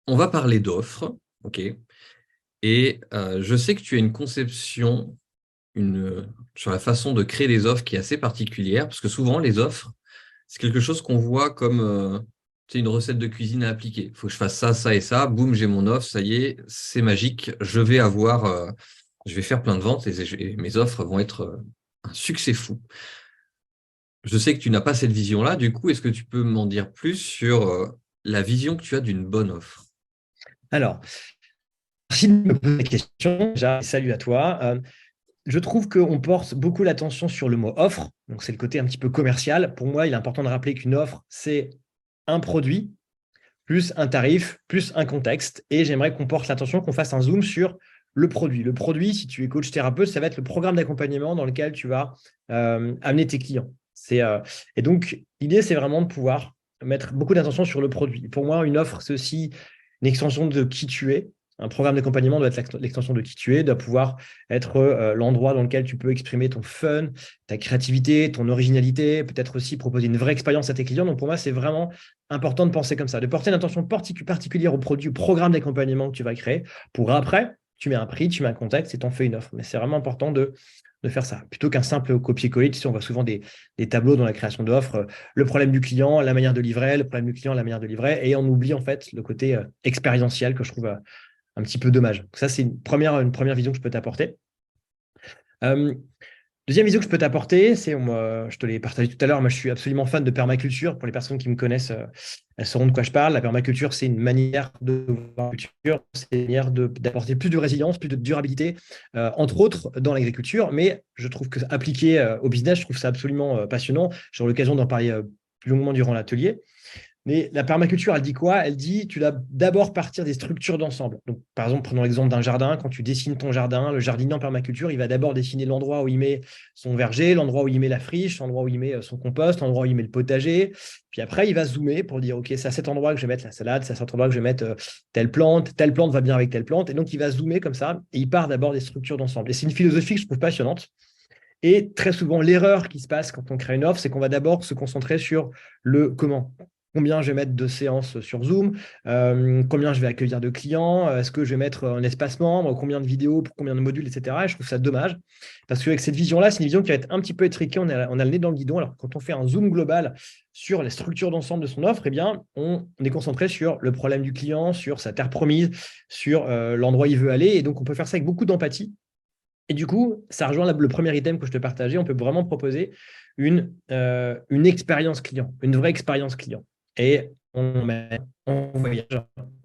on va parler d'offres, ok? Et je sais que tu as une conception sur la façon de créer des offres qui est assez particulière, parce que souvent, les offres, c'est quelque chose qu'on voit comme une recette de cuisine à appliquer. Il faut que je fasse ça, ça et ça, boum, j'ai mon offre, ça y est, c'est magique, je vais faire plein de ventes et mes offres vont être un succès fou. Je sais que tu n'as pas cette vision-là, du coup, est-ce que tu peux m'en dire plus sur la vision que tu as d'une bonne offre? Alors, merci de me poser la question. Déjà, salut à toi. Je trouve qu'on porte beaucoup l'attention sur le mot offre. Donc, c'est le côté un petit peu commercial. Pour moi, il est important de rappeler qu'une offre, c'est un produit, plus un tarif, plus un contexte. Et j'aimerais qu'on porte l'attention, qu'on fasse un zoom sur le produit. Le produit, si tu es coach thérapeute, ça va être le programme d'accompagnement dans lequel tu vas amener tes clients. Et donc, l'idée, c'est vraiment de pouvoir mettre beaucoup d'attention sur le produit. Pour moi, une offre, c'est aussi une extension de qui tu es. Un programme d'accompagnement doit être l'extension de qui tu es, doit pouvoir être l'endroit dans lequel tu peux exprimer ton fun, ta créativité, ton originalité, peut-être aussi proposer une vraie expérience à tes clients. Donc pour moi, c'est vraiment important de penser comme ça, de porter une attention particulière au produit, au programme d'accompagnement que tu vas créer pour après, tu mets un prix, tu mets un contexte et tu en fais une offre. Mais c'est vraiment important de faire ça. Plutôt qu'un simple copier-coller, tu sais, on voit souvent des tableaux dans la création d'offres, le problème du client, la manière de livrer, le problème du client, la manière de livrer, et on oublie en fait le côté expérientiel que je trouve un petit peu dommage. Donc ça, c'est une première vision que je peux t'apporter. Euh, Deuxième vision que je peux t'apporter, c'est, moi, je te l'ai partagé tout à l'heure, moi je suis absolument fan de permaculture. Pour les personnes qui me connaissent, elles sauront de quoi je parle. La permaculture, c'est une manière de voir la culture, c'est une manière d'apporter plus de résilience, plus de durabilité, entre autres dans l'agriculture. Mais je trouve que appliqué au business, je trouve ça absolument passionnant. J'aurai l'occasion d'en parler plus longuement durant l'atelier. Mais la permaculture, elle dit quoi? Elle dit, tu dois d'abord partir des structures d'ensemble. Donc, par exemple, prenons l'exemple d'un jardin. Quand tu dessines ton jardin, le jardinier en permaculture, il va d'abord dessiner l'endroit où il met son verger, l'endroit où il met la friche, l'endroit où il met son compost, l'endroit où il met le potager. Puis après, il va zoomer pour dire, OK, c'est à cet endroit que je vais mettre la salade, c'est à cet endroit que je vais mettre telle plante va bien avec telle plante. Et donc, il va zoomer comme ça et il part d'abord des structures d'ensemble. Et c'est une philosophie que je trouve passionnante. Et très souvent, l'erreur qui se passe quand on crée une offre, c'est qu'on va d'abord se concentrer sur le comment. Combien je vais mettre de séances sur Zoom, combien je vais accueillir de clients, est-ce que je vais mettre un espace membre, combien de vidéos, pour combien de modules, etc. Et je trouve ça dommage parce qu'avec cette vision-là, c'est une vision qui va être un petit peu étriquée, on a le nez dans le guidon. Alors quand on fait un zoom global sur les structures d'ensemble de son offre, eh bien, on est concentré sur le problème du client, sur sa terre promise, sur l'endroit où il veut aller. Et donc, on peut faire ça avec beaucoup d'empathie et du coup, ça rejoint le premier item que je te partageais. On peut vraiment proposer une expérience client, une vraie expérience client. Et on voyage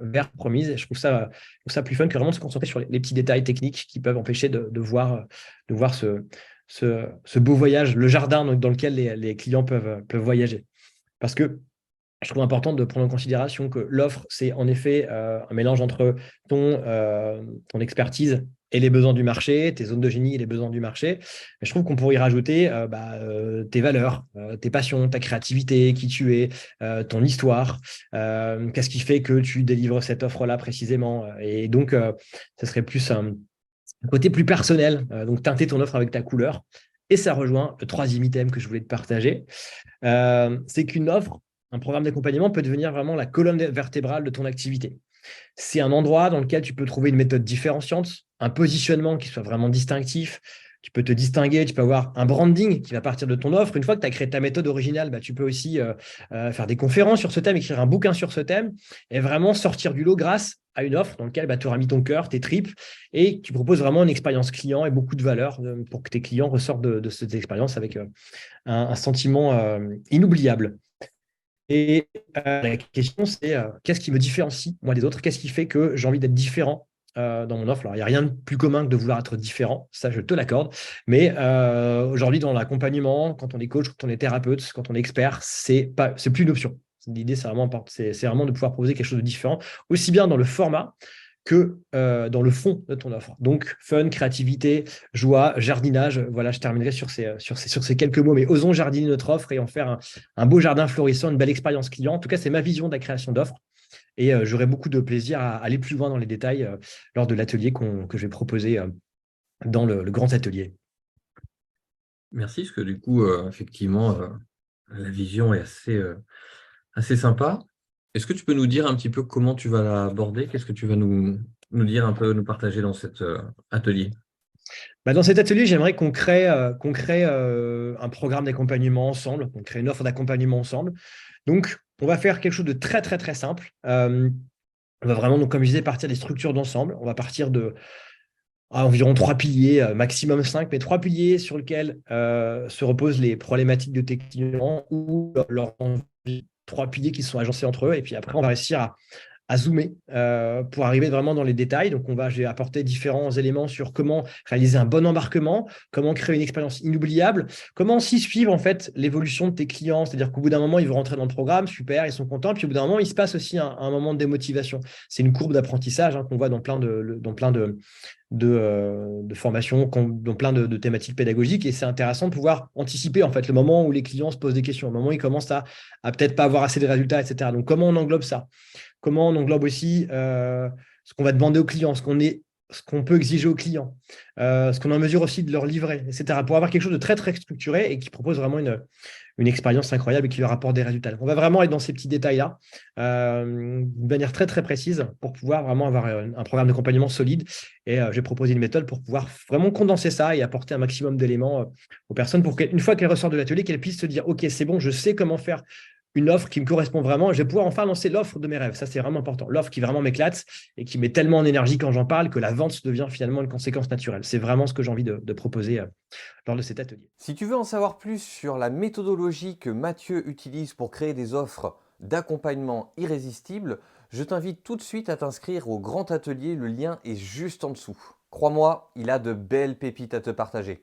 vers promise. Et je trouve ça plus fun que vraiment de se concentrer sur les petits détails techniques qui peuvent empêcher de voir ce beau voyage, le jardin dans lequel les clients peuvent voyager. Parce que je trouve important de prendre en considération que l'offre, c'est en effet un mélange entre ton expertise et les besoins du marché, tes zones de génie et les besoins du marché. Mais je trouve qu'on pourrait y rajouter tes valeurs, tes passions, ta créativité, qui tu es, ton histoire, qu'est-ce qui fait que tu délivres cette offre-là précisément. Et donc, ce serait plus un côté plus personnel, donc teinter ton offre avec ta couleur. Et ça rejoint le troisième item que je voulais te partager, c'est qu'une offre, un programme d'accompagnement peut devenir vraiment la colonne vertébrale de ton activité. C'est un endroit dans lequel tu peux trouver une méthode différenciante, un positionnement qui soit vraiment distinctif. Tu peux te distinguer, tu peux avoir un branding qui va partir de ton offre. Une fois que tu as créé ta méthode originale, bah, tu peux aussi faire des conférences sur ce thème, écrire un bouquin sur ce thème et vraiment sortir du lot grâce à une offre dans laquelle bah, tu auras mis ton cœur, tes tripes et tu proposes vraiment une expérience client et beaucoup de valeur pour que tes clients ressortent de cette expérience avec un sentiment inoubliable. Et la question, c'est qu'est-ce qui me différencie, moi, des autres? Qu'est-ce qui fait que j'ai envie d'être différent dans mon offre? Alors, il n'y a rien de plus commun que de vouloir être différent, ça, je te l'accorde. Mais aujourd'hui, dans l'accompagnement, quand on est coach, quand on est thérapeute, quand on est expert, c'est plus une option. L'idée, c'est vraiment de pouvoir proposer quelque chose de différent, aussi bien dans le format que dans le fond de ton offre. Donc, fun, créativité, joie, jardinage. Voilà, je terminerai sur ces quelques mots, mais osons jardiner notre offre et en faire un beau jardin florissant, une belle expérience client. En tout cas, c'est ma vision de la création d'offres. Et j'aurai beaucoup de plaisir à aller plus loin dans les détails lors de l'atelier que je vais proposer dans le grand atelier. Merci, parce que du coup, effectivement, la vision est assez sympa. Est-ce que tu peux nous dire un petit peu comment tu vas l'aborder? Qu'est-ce que tu vas nous dire un peu, nous partager dans cet atelier? Dans cet atelier, j'aimerais qu'on crée un programme d'accompagnement ensemble, qu'on crée une offre d'accompagnement ensemble. Donc, on va faire quelque chose de très, très, très simple. On va vraiment, donc, comme je disais, partir des structures d'ensemble. On va partir de environ 3 piliers, maximum 5, mais 3 piliers sur lesquels se reposent les problématiques de tes clients ou leur envie. 3 piliers qui sont agencés entre eux. Et puis après, on va réussir à zoomer pour arriver vraiment dans les détails. Donc, j'ai apporté différents éléments sur comment réaliser un bon embarquement, comment créer une expérience inoubliable, comment aussi suivre en fait l'évolution de tes clients. C'est-à-dire qu'au bout d'un moment, ils vont rentrer dans le programme, super, ils sont contents. Puis au bout d'un moment, il se passe aussi un moment de démotivation. C'est une courbe d'apprentissage qu'on voit dans plein de formations, dans plein de thématiques pédagogiques. Et c'est intéressant de pouvoir anticiper en fait le moment où les clients se posent des questions, le moment où ils commencent à peut-être pas avoir assez de résultats, etc. Donc, comment on englobe ça? Comment on englobe aussi ce qu'on va demander aux clients, ce qu'on peut exiger aux clients, ce qu'on est en mesure aussi de leur livrer, etc. Pour avoir quelque chose de très, très structuré et qui propose vraiment une expérience incroyable et qui leur apporte des résultats. Donc, on va vraiment être dans ces petits détails-là de manière très, très précise pour pouvoir vraiment avoir un programme d'accompagnement solide. Et j'ai proposé une méthode pour pouvoir vraiment condenser ça et apporter un maximum d'éléments aux personnes pour qu'une fois qu'elles ressortent de l'atelier, qu'elles puissent se dire, OK, c'est bon, je sais comment faire une offre qui me correspond vraiment. Je vais pouvoir enfin lancer l'offre de mes rêves. Ça, c'est vraiment important. L'offre qui vraiment m'éclate et qui met tellement en énergie quand j'en parle que la vente devient finalement une conséquence naturelle. C'est vraiment ce que j'ai envie de proposer lors de cet atelier. Si tu veux en savoir plus sur la méthodologie que Mathieu utilise pour créer des offres d'accompagnement irrésistibles, je t'invite tout de suite à t'inscrire au grand atelier, le lien est juste en dessous. Crois-moi, il a de belles pépites à te partager.